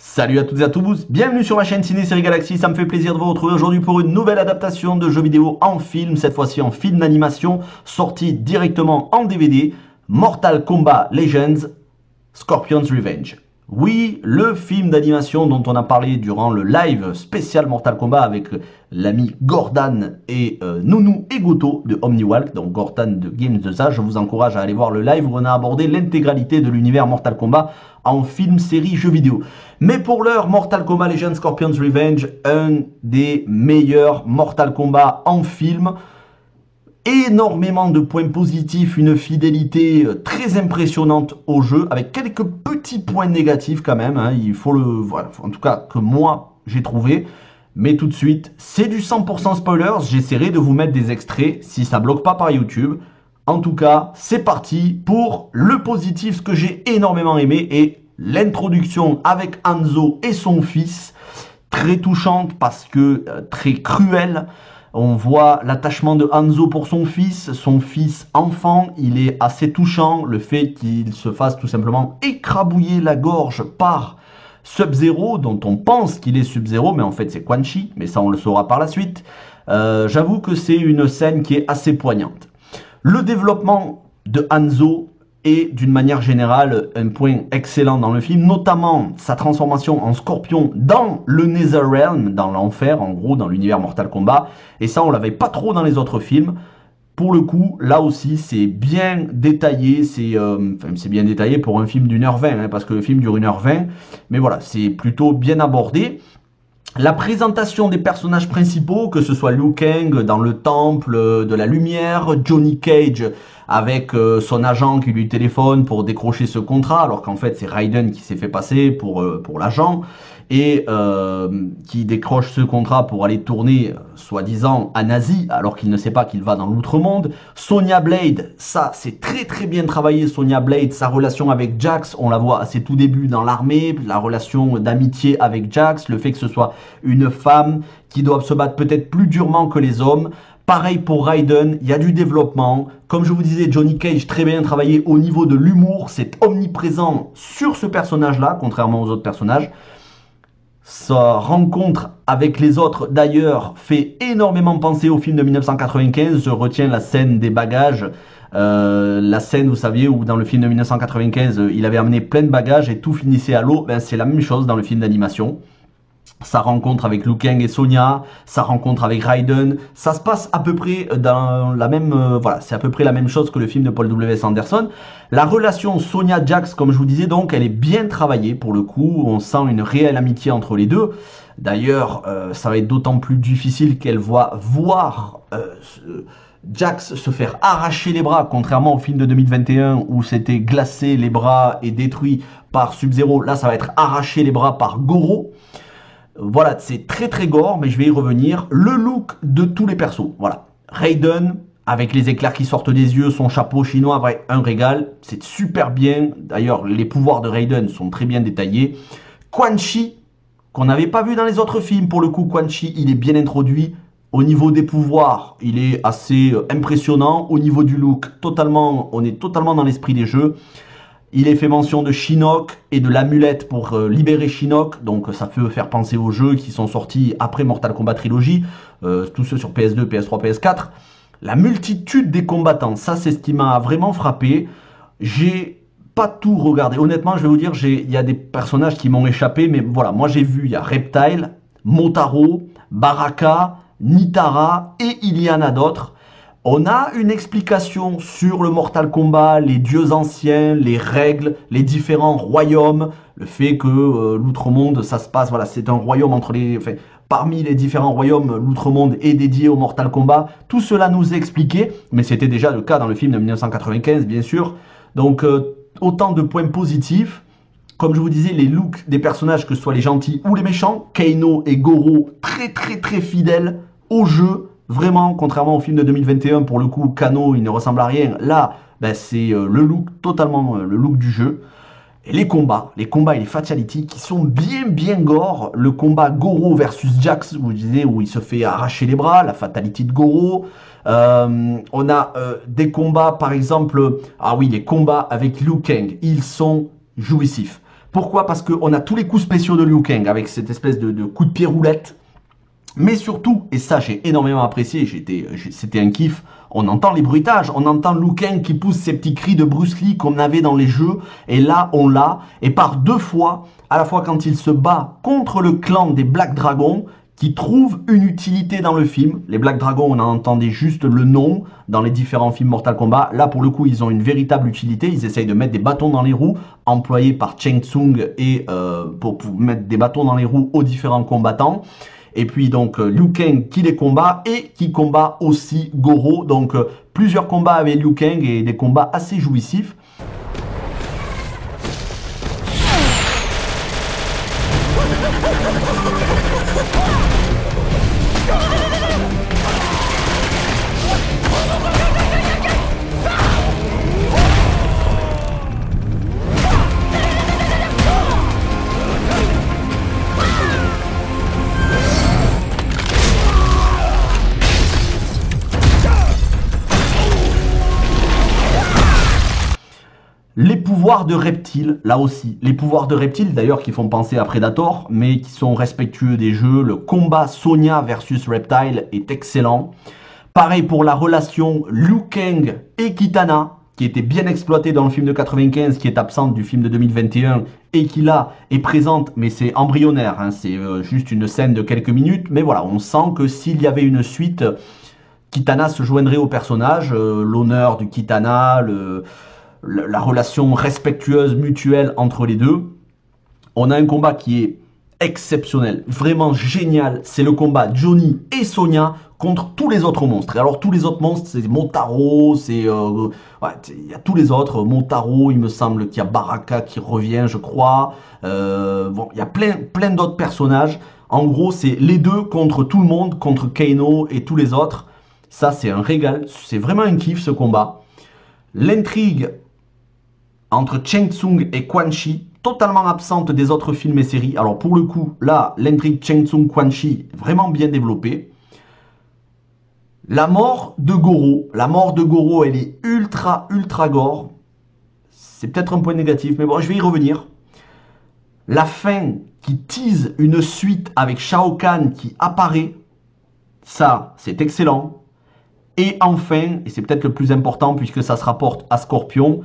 Salut à toutes et à tous, bienvenue sur ma chaîne Ciné Série Galaxy, ça me fait plaisir de vous retrouver aujourd'hui pour une nouvelle adaptation de jeux vidéo en film, cette fois-ci en film d'animation, sorti directement en DVD, Mortal Kombat Legends, Scorpion's Revenge. Oui, le film d'animation dont on a parlé durant le live spécial Mortal Kombat avec l'ami Gordon et Nounou et Goto de Omniwalk, donc Gordon de Games de ça. Je vous encourage à aller voir le live où on a abordé l'intégralité de l'univers Mortal Kombat en film, série, jeux vidéo. Mais pour l'heure, Mortal Kombat Legends Scorpion's Revenge, un des meilleurs Mortal Kombat en film. Énormément de points positifs, une fidélité très impressionnante au jeu, avec quelques petits points négatifs quand même, hein, il faut le... Voilà, en tout cas que moi j'ai trouvé. Mais tout de suite, c'est du 100% spoilers, j'essaierai de vous mettre des extraits si ça bloque pas par YouTube. En tout cas, c'est parti pour le positif, ce que j'ai énormément aimé, et l'introduction avec Hanzo et son fils, très touchante parce que très cruelle. On voit l'attachement de Hanzo pour son fils enfant, il est assez touchant, le fait qu'il se fasse tout simplement écrabouiller la gorge par Sub-Zero, dont on pense qu'il est Sub-Zero, mais en fait c'est Quan Chi, mais ça on le saura par la suite. J'avoue que c'est une scène qui est assez poignante. Le développement de Hanzo est d'une manière générale un point excellent dans le film, notamment sa transformation en scorpion dans le Netherrealm, dans l'enfer, en gros, dans l'univers Mortal Kombat. Et ça, on l'avait pas trop dans les autres films. Pour le coup, là aussi, c'est bien détaillé. C'est bien détaillé pour un film d'1h20, hein, parce que le film dure 1h20. Mais voilà, c'est plutôt bien abordé. La présentation des personnages principaux, que ce soit Liu Kang dans le temple de la lumière, Johnny Cage avec son agent qui lui téléphone pour décrocher ce contrat, alors qu'en fait c'est Raiden qui s'est fait passer pour l'agent, et qui décroche ce contrat pour aller tourner, soi-disant, à Nazi, alors qu'il ne sait pas qu'il va dans l'outre-monde. Sonya Blade, ça c'est très très bien travaillé, Sonya Blade, sa relation avec Jax, on la voit à ses tout débuts dans l'armée, la relation d'amitié avec Jax, le fait que ce soit une femme qui doit se battre peut-être plus durement que les hommes. Pareil pour Raiden, il y a du développement. Comme je vous disais, Johnny Cage, très bien travaillé au niveau de l'humour. C'est omniprésent sur ce personnage-là, contrairement aux autres personnages. Sa rencontre avec les autres, d'ailleurs, fait énormément penser au film de 1995. Je retiens la scène des bagages. La scène, vous saviez, où dans le film de 1995, il avait amené plein de bagages et tout finissait à l'eau. Ben, c'est la même chose dans le film d'animation. Sa rencontre avec Liu Kang et Sonya, sa rencontre avec Raiden, ça se passe à peu près dans la même... voilà, c'est à peu près la même chose que le film de Paul W.S. Anderson. La relation Sonya-Jax, comme je vous disais, donc, elle est bien travaillée pour le coup. On sent une réelle amitié entre les deux. D'ailleurs, ça va être d'autant plus difficile qu'elle va voir Jax se faire arracher les bras, contrairement au film de 2021 où c'était glacé les bras et détruit par Sub-Zero. Là, ça va être arraché les bras par Goro. Voilà, c'est très très gore, mais je vais y revenir. Le look de tous les persos, voilà. Raiden, avec les éclairs qui sortent des yeux, son chapeau chinois, vrai, un régal. C'est super bien. D'ailleurs, les pouvoirs de Raiden sont très bien détaillés. Quan Chi, qu'on n'avait pas vu dans les autres films. Pour le coup, Quan Chi, il est bien introduit. Au niveau des pouvoirs, il est assez impressionnant. Au niveau du look, on est totalement dans l'esprit des jeux. Il est fait mention de Shinnok et de l'amulette pour libérer Shinnok, donc ça peut faire penser aux jeux qui sont sortis après Mortal Kombat Trilogy, tous ceux sur PS2, PS3, PS4. La multitude des combattants, ça c'est ce qui m'a vraiment frappé. J'ai pas tout regardé, honnêtement je vais vous dire, il y a des personnages qui m'ont échappé, mais voilà, moi j'ai vu, il y a Reptile, Motaro, Baraka, Nitara et il y en a d'autres. On a une explication sur le Mortal Kombat, les dieux anciens, les règles, les différents royaumes, le fait que l'Outre-Monde, ça se passe, voilà, c'est un royaume entre les... Enfin, parmi les différents royaumes, l'Outre-Monde est dédié au Mortal Kombat. Tout cela nous est expliqué, mais c'était déjà le cas dans le film de 1995, bien sûr. Donc, autant de points positifs. Comme je vous disais, les looks des personnages, que ce soit les gentils ou les méchants, Kano et Goro, très très très fidèles au jeu. Vraiment, contrairement au film de 2021, pour le coup, Kano, il ne ressemble à rien. Là, ben, c'est le look, totalement le look du jeu. Et les combats et les fatalities qui sont bien gore. Le combat Goro versus Jax, vous disiez, où il se fait arracher les bras, la fatality de Goro. On a des combats, par exemple, ah oui, les combats avec Liu Kang, ils sont jouissifs. Pourquoi? Parce qu'on a tous les coups spéciaux de Liu Kang avec cette espèce de coup de pied roulette. Mais surtout, et ça j'ai énormément apprécié, c'était un kiff, on entend les bruitages, on entend Liu Kang qui pousse ses petits cris de Bruce Lee qu'on avait dans les jeux, et là on l'a, et par deux fois, à la fois quand il se bat contre le clan des Black Dragons, qui trouve une utilité dans le film. Les Black Dragons, on en entendait juste le nom dans les différents films Mortal Kombat. Là, pour le coup, ils ont une véritable utilité. Ils essayent de mettre des bâtons dans les roues, employés par Shang Tsung, et pour mettre des bâtons dans les roues aux différents combattants. Et puis donc Liu Kang qui les combat et qui combat aussi Goro. Donc plusieurs combats avec Liu Kang et des combats assez jouissifs. Les pouvoirs de reptiles, là aussi. Les pouvoirs de reptiles, d'ailleurs, qui font penser à Predator, mais qui sont respectueux des jeux. Le combat Sonya versus Reptile est excellent. Pareil pour la relation Liu Kang et Kitana, qui était bien exploitée dans le film de 95, qui est absente du film de 2021, et qui là est présente, mais c'est embryonnaire, hein, c'est juste une scène de quelques minutes. Mais voilà, on sent que s'il y avait une suite, Kitana se joindrait au personnage, l'honneur du Kitana, la relation respectueuse, mutuelle entre les deux. On a un combat qui est exceptionnel, vraiment génial. C'est le combat Johnny et Sonya contre tous les autres monstres. Et alors tous les autres monstres, c'est Motaro, c'est ouais, il y a tous les autres. Motaro, il me semble qu'il y a Baraka qui revient, je crois. Bon, il y a plein d'autres personnages. En gros, c'est les deux contre tout le monde, contre Kano et tous les autres. Ça, c'est un régal. C'est vraiment un kiff, ce combat. L'intrigue entre Shang Tsung et Quan Chi, totalement absente des autres films et séries. Alors pour le coup, là, l'intrigue Shang Tsung-Quan Chi, vraiment bien développée. La mort de Goro, elle est ultra gore. C'est peut-être un point négatif, mais bon, je vais y revenir. La fin qui tease une suite avec Shao Kahn qui apparaît, ça, c'est excellent. Et enfin, et c'est peut-être le plus important puisque ça se rapporte à Scorpion,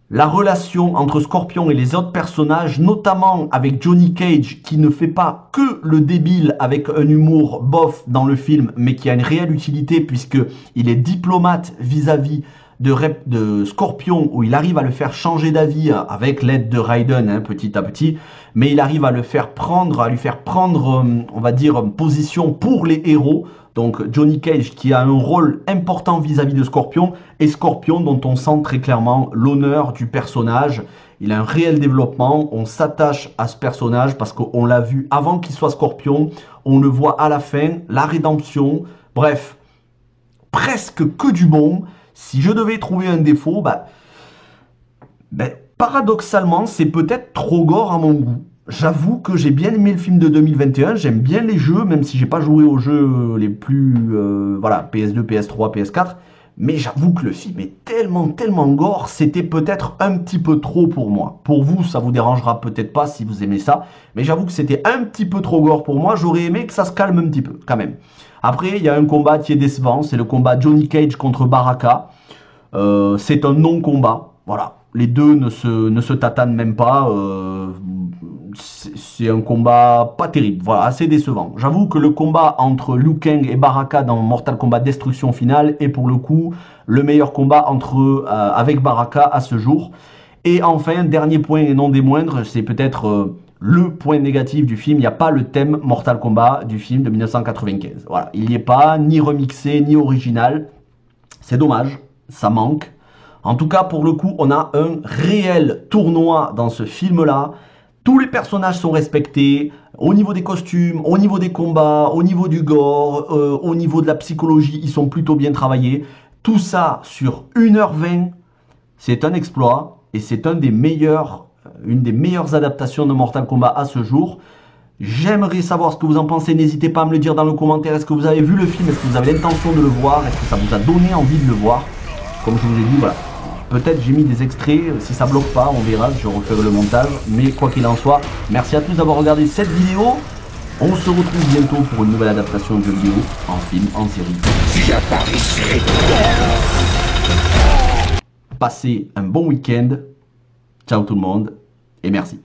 la relation entre Scorpion et les autres personnages, notamment avec Johnny Cage, qui ne fait pas que le débile avec un humour bof dans le film, mais qui a une réelle utilité puisqu'il est diplomate vis-à-vis de Scorpion, où il arrive à le faire changer d'avis avec l'aide de Raiden, hein, petit à petit, mais il arrive à lui faire prendre, on va dire, position pour les héros. Donc Johnny Cage qui a un rôle important vis-à-vis de Scorpion, et Scorpion dont on sent très clairement l'honneur du personnage. Il a un réel développement, on s'attache à ce personnage parce qu'on l'a vu avant qu'il soit Scorpion, on le voit à la fin, la rédemption, bref, presque que du bon. Si je devais trouver un défaut, paradoxalement, c'est peut-être trop gore à mon goût. J'avoue que j'ai bien aimé le film de 2021, j'aime bien les jeux, même si j'ai pas joué aux jeux les plus, voilà, PS2, PS3, PS4, mais j'avoue que le film est tellement gore, c'était peut-être un petit peu trop pour moi. Pour vous, ça vous dérangera peut-être pas si vous aimez ça, mais j'avoue que c'était un petit peu trop gore pour moi, j'aurais aimé que ça se calme un petit peu, quand même. Après, il y a un combat qui est décevant, c'est le combat Johnny Cage contre Baraka, c'est un non-combat, voilà. Les deux ne se tatanent même pas, c'est un combat pas terrible, voilà, assez décevant. J'avoue que le combat entre Liu Kang et Baraka dans Mortal Kombat Destruction Finale est pour le coup le meilleur combat avec Baraka à ce jour. Et enfin, dernier point et non des moindres, c'est peut-être le point négatif du film, il n'y a pas le thème Mortal Kombat du film de 1995. Voilà, il n'y est pas, ni remixé, ni original. C'est dommage, ça manque. En tout cas, pour le coup, on a un réel tournoi dans ce film-là. Tous les personnages sont respectés, au niveau des costumes, au niveau des combats, au niveau du gore, au niveau de la psychologie, ils sont plutôt bien travaillés. Tout ça sur 1h20, c'est un exploit et c'est une des meilleures adaptations de Mortal Kombat à ce jour. J'aimerais savoir ce que vous en pensez, n'hésitez pas à me le dire dans le commentaire. Est-ce que vous avez vu le film? Est-ce que vous avez l'intention de le voir? Est-ce que ça vous a donné envie de le voir? Comme je vous ai dit, voilà. Peut-être j'ai mis des extraits, si ça bloque pas, on verra, je referai le montage. Mais quoi qu'il en soit, merci à tous d'avoir regardé cette vidéo. On se retrouve bientôt pour une nouvelle adaptation de jeu vidéo, en film, en série. Passez un bon week-end. Ciao tout le monde et merci.